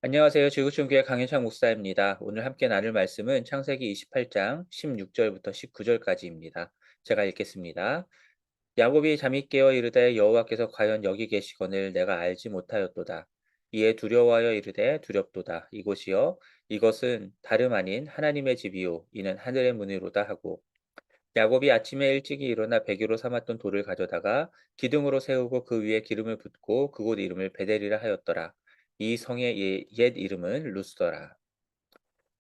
안녕하세요. 지구촌교회 강현창 목사입니다. 오늘 함께 나눌 말씀은 창세기 28장 16절부터 19절까지입니다. 제가 읽겠습니다. 야곱이 잠이 깨어 이르되 여호와께서 과연 여기 계시거늘 내가 알지 못하였도다. 이에 두려워하여 이르되 두렵도다. 이곳이요 이것은 다름 아닌 하나님의 집이요 이는 하늘의 문이로다 하고 야곱이 아침에 일찍이 일어나 베개로 삼았던 돌을 가져다가 기둥으로 세우고 그 위에 기름을 붓고 그곳 이름을 베델이라 하였더라. 이 성의 옛 이름은 루스더라.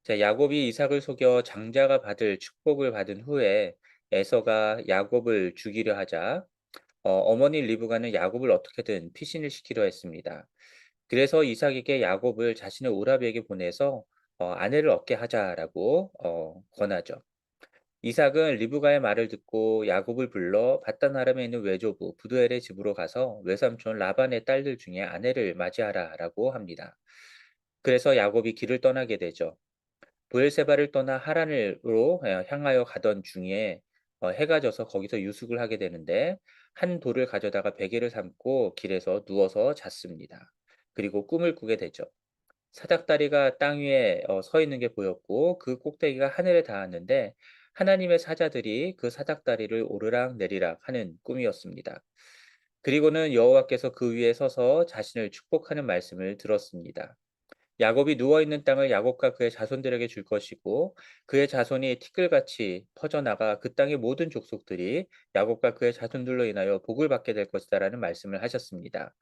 자, 야곱이 이삭을 속여 장자가 받을 축복을 받은 후에 에서가 야곱을 죽이려 하자 어머니 리브가는 야곱을 어떻게든 피신을 시키려 했습니다. 그래서 이삭에게 야곱을 자신의 오라비에게 보내서 아내를 얻게 하자라고 권하죠. 이삭은 리브가의 말을 듣고 야곱을 불러 paddan 아람에 있는 외조부 부두엘의 집으로 가서 외삼촌 라반의 딸들 중에 아내를 맞이하라라고 합니다. 그래서 야곱이 길을 떠나게 되죠. 브엘세바를 떠나 하란으로 향하여 가던 중에 해가 져서 거기서 유숙을 하게 되는데 한 돌을 가져다가 베개를 삼고 길에서 누워서 잤습니다. 그리고 꿈을 꾸게 되죠. 사닥다리가 땅 위에 서 있는 게 보였고 그 꼭대기가 하늘에 닿았는데 하나님의 사자들이 그 사닥다리를 오르락 내리락 하는 꿈이었습니다. 그리고는 여호와께서 그 위에 서서 자신을 축복하는 말씀을 들었습니다. 야곱이 누워 있는 땅을 야곱과 그의 자손들에게 줄 것이고 그의 자손이 티끌같이 퍼져나가 그 땅의 모든 족속들이 야곱과 그의 자손들로 인하여 복을 받게 될 것이다라는 말씀을 하셨습니다.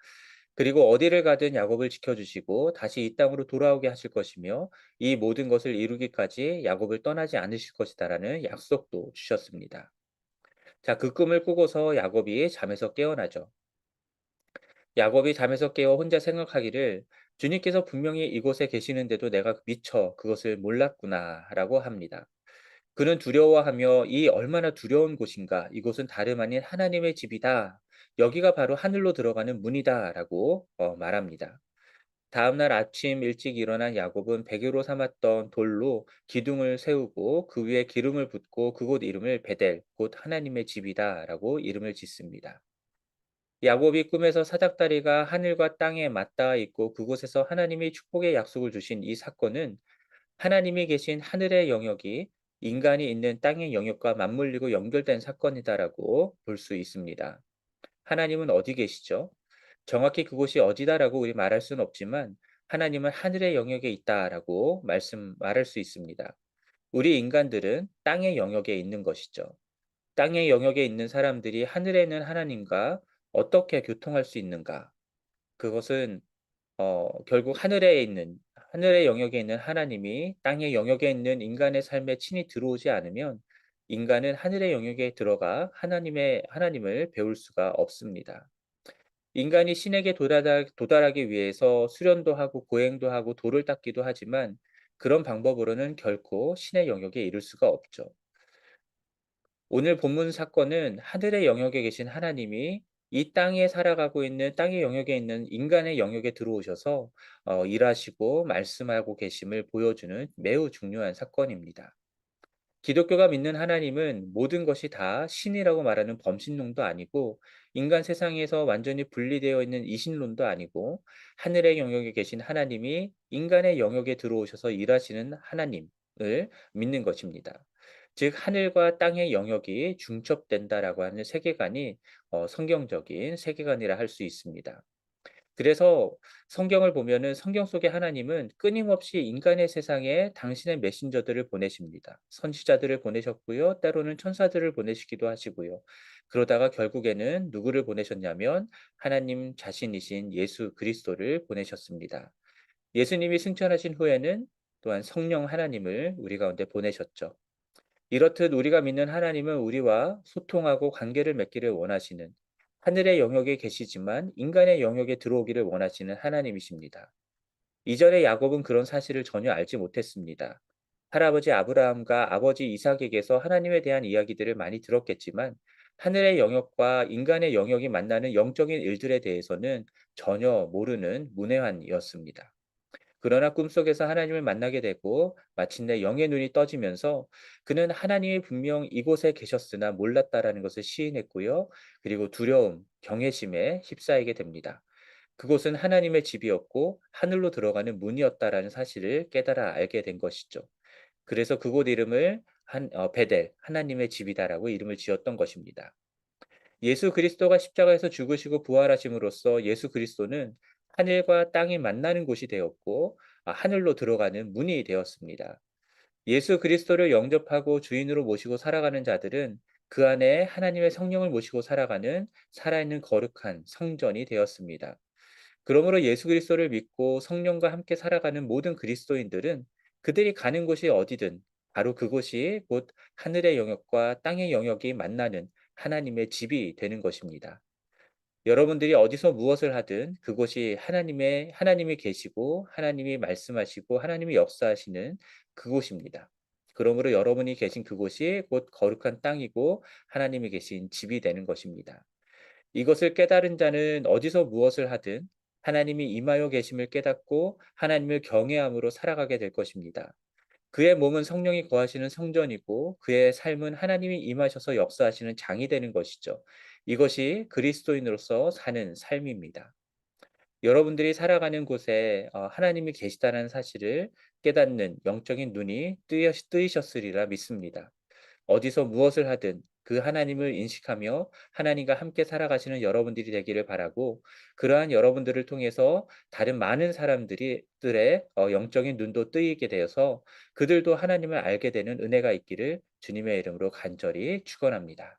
그리고 어디를 가든 야곱을 지켜주시고 다시 이 땅으로 돌아오게 하실 것이며 이 모든 것을 이루기까지 야곱을 떠나지 않으실 것이다라는 약속도 주셨습니다. 자, 그 꿈을 꾸고서 야곱이 잠에서 깨어나죠. 야곱이 잠에서 깨어 혼자 생각하기를 주님께서 분명히 이곳에 계시는데도 내가 미처 그것을 몰랐구나라고 합니다. 그는 두려워하며 이 얼마나 두려운 곳인가 이곳은 다름 아닌 하나님의 집이다. 여기가 바로 하늘로 들어가는 문이다라고 말합니다. 다음날 아침 일찍 일어난 야곱은 베개로 삼았던 돌로 기둥을 세우고 그 위에 기름을 붓고 그곳 이름을 베델 곧 하나님의 집이다라고 이름을 짓습니다. 야곱이 꿈에서 사닥다리가 하늘과 땅에 맞닿아 있고 그곳에서 하나님이 축복의 약속을 주신 이 사건은 하나님이 계신 하늘의 영역이 인간이 있는 땅의 영역과 맞물리고 연결된 사건이다라고 볼 수 있습니다. 하나님은 어디 계시죠? 정확히 그곳이 어디다라고 우리 말할 수는 없지만 하나님은 하늘의 영역에 있다라고 말할 수 있습니다. 우리 인간들은 땅의 영역에 있는 것이죠. 땅의 영역에 있는 사람들이 하늘에 있는 하나님과 어떻게 교통할 수 있는가? 그것은 결국 하늘의 영역에 있는 하나님이 땅의 영역에 있는 인간의 삶에 친히 들어오지 않으면 인간은 하늘의 영역에 들어가 하나님을 배울 수가 없습니다. 인간이 신에게 도달하기 위해서 수련도 하고 고행도 하고 돌을 닦기도 하지만 그런 방법으로는 결코 신의 영역에 이를 수가 없죠. 오늘 본문 사건은 하늘의 영역에 계신 하나님이 이 땅에 살아가고 있는 땅의 영역에 있는 인간의 영역에 들어오셔서 일하시고 말씀하고 계심을 보여주는 매우 중요한 사건입니다. 기독교가 믿는 하나님은 모든 것이 다 신이라고 말하는 범신론도 아니고 인간 세상에서 완전히 분리되어 있는 이신론도 아니고 하늘의 영역에 계신 하나님이 인간의 영역에 들어오셔서 일하시는 하나님을 믿는 것입니다. 즉 하늘과 땅의 영역이 중첩된다라고 하는 세계관이 성경적인 세계관이라 할 수 있습니다. 그래서 성경을 보면은 성경 속의 하나님은 끊임없이 인간의 세상에 당신의 메신저들을 보내십니다. 선지자들을 보내셨고요. 때로는 천사들을 보내시기도 하시고요. 그러다가 결국에는 누구를 보내셨냐면 하나님 자신이신 예수 그리스도를 보내셨습니다. 예수님이 승천하신 후에는 또한 성령 하나님을 우리 가운데 보내셨죠. 이렇듯 우리가 믿는 하나님은 우리와 소통하고 관계를 맺기를 원하시는 하늘의 영역에 계시지만 인간의 영역에 들어오기를 원하시는 하나님이십니다. 이전에 야곱은 그런 사실을 전혀 알지 못했습니다. 할아버지 아브라함과 아버지 이삭에게서 하나님에 대한 이야기들을 많이 들었겠지만 하늘의 영역과 인간의 영역이 만나는 영적인 일들에 대해서는 전혀 모르는 문외한이었습니다. 그러나 꿈속에서 하나님을 만나게 되고 마침내 영의 눈이 떠지면서 그는 하나님이 분명 이곳에 계셨으나 몰랐다라는 것을 시인했고요. 그리고 두려움, 경외심에 휩싸이게 됩니다. 그곳은 하나님의 집이었고 하늘로 들어가는 문이었다라는 사실을 깨달아 알게 된 것이죠. 그래서 그곳 이름을 베델, 하나님의 집이다라고 이름을 지었던 것입니다. 예수 그리스도가 십자가에서 죽으시고 부활하심으로써 예수 그리스도는 하늘과 땅이 만나는 곳이 되었고 하늘로 들어가는 문이 되었습니다. 예수 그리스도를 영접하고 주인으로 모시고 살아가는 자들은 그 안에 하나님의 성령을 모시고 살아가는 살아있는 거룩한 성전이 되었습니다. 그러므로 예수 그리스도를 믿고 성령과 함께 살아가는 모든 그리스도인들은 그들이 가는 곳이 어디든 바로 그곳이 곧 하늘의 영역과 땅의 영역이 만나는 하나님의 집이 되는 것입니다. 여러분들이 어디서 무엇을 하든 그곳이 하나님이 계시고 하나님이 말씀하시고 하나님이 역사하시는 그곳입니다. 그러므로 여러분이 계신 그곳이 곧 거룩한 땅이고 하나님이 계신 집이 되는 것입니다. 이것을 깨달은 자는 어디서 무엇을 하든 하나님이 임하여 계심을 깨닫고 하나님을 경외함으로 살아가게 될 것입니다. 그의 몸은 성령이 거하시는 성전이고 그의 삶은 하나님이 임하셔서 역사하시는 장이 되는 것이죠. 이것이 그리스도인으로서 사는 삶입니다. 여러분들이 살아가는 곳에 하나님이 계시다는 사실을 깨닫는 영적인 눈이 뜨이셨으리라 믿습니다. 어디서 무엇을 하든 그 하나님을 인식하며 하나님과 함께 살아가시는 여러분들이 되기를 바라고, 그러한 여러분들을 통해서 다른 많은 사람들의 영적인 눈도 뜨이게 되어서 그들도 하나님을 알게 되는 은혜가 있기를 주님의 이름으로 간절히 축원합니다.